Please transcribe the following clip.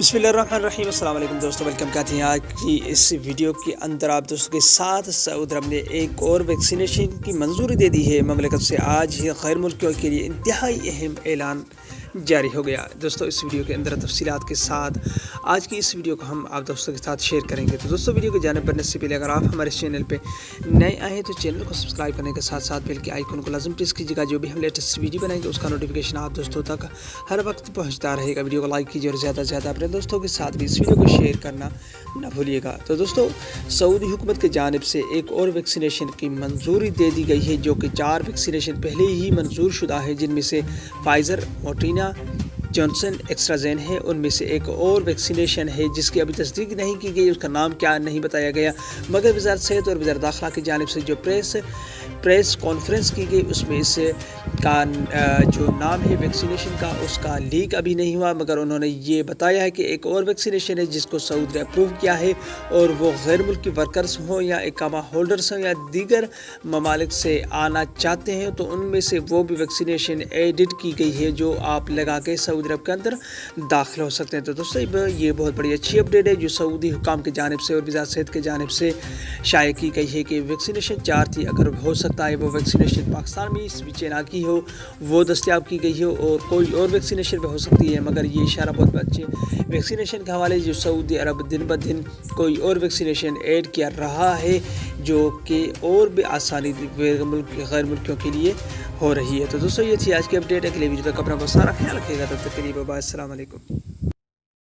बिस्मिल्लाहिर्रहमानिर्रहीम। अस्सलाम वालेकुम दोस्तों, वेलकम करते हैं आज की इस वीडियो के अंदर आप दोस्तों के साथ। सऊदी अरब ने एक और वैक्सीनेशन की मंजूरी दे दी है। ममलकत से आज ही गैर मुल्कियों के लिए इंतहाई अहम ऐलान जारी हो गया। दोस्तों इस वीडियो के अंदर तफसीलात के साथ आज की इस वीडियो को हम आप दोस्तों के साथ शेयर करेंगे। तो दोस्तों वीडियो को जाने बढ़ने से पहले अगर आप हमारे चैनल पे नए आए हैं तो चैनल को सब्सक्राइब करने के साथ साथ बेल के आइकन को लाजम प्रेस कीजिएगा। जो भी हम लेटेस्ट वीडियो बनाएंगे उसका नोटिफिकेशन आप दोस्तों तक हर वक्त पहुँचता रहेगा। वीडियो को लाइक कीजिए और ज़्यादा से ज़्यादा अपने दोस्तों के साथ भी इस वीडियो को शेयर करना ना भूलिएगा। तो दोस्तों सऊदी हुकूमत की जानिब से एक और वैक्सीनेशन की मंजूरी दे दी गई है, जो कि 4 वैक्सीनेशन पहले ही मंजूर शुदा है, जिनमें से फाइज़र, मोडर्ना, जॉनसन, एक्स्ट्राजेन है। उनमें से एक और वैक्सीनेशन है जिसकी अभी तस्दीक नहीं की गई, उसका नाम क्या नहीं बताया गया, मगर वज़ारत सेहत और वज़ारत दाखिला की जानिब से जो प्रेस कॉन्फ्रेंस की गई उसमें इस का जो नाम है वैक्सीनेशन का उसका लीक अभी नहीं हुआ, मगर उन्होंने ये बताया है कि एक और वैक्सीनेशन है जिसको सऊदी ने अप्रूव किया है, और वो गैर मुल्की वर्कर्स हों या इकामा होल्डर्स हों या दीगर ममालिक से आना चाहते हैं तो उनमें से वो भी वैक्सीनेशन एडिट की गई है जो आप लगा के सऊदी अरब के अंदर दाखिल हो सकते हैं। तो दोस्तों ये बहुत बड़ी अच्छी अपडेट है जो सऊदी हुकाम की जानिब से और वज़ारत सेहत की जानिब से शाये की गई है कि वैक्सीनेशन 4 थी, अगर हो सकता है वो वैक्सीनेशन पाकिस्तान में इस बीच ना की हो, वो दस्तियाब की गई हो, और कोई और वैक्सीनेशन भी हो सकती है। मगर ये इशारा बहुत अच्छे वैक्सीनेशन के हवाले जो सऊदी अरब दिन ब दिन कोई और वैक्सीनेशन ऐड किया रहा है, जो कि और भी आसानी गैर मुल्कियों के लिए हो रही है। तो दोस्तों ये थी आज की अपडेट। अगले वीडियो तक अपना बहुत सारा ख्याल रखिएगा। तब तक के लिए बाय, अस्सलाम वालेकुम।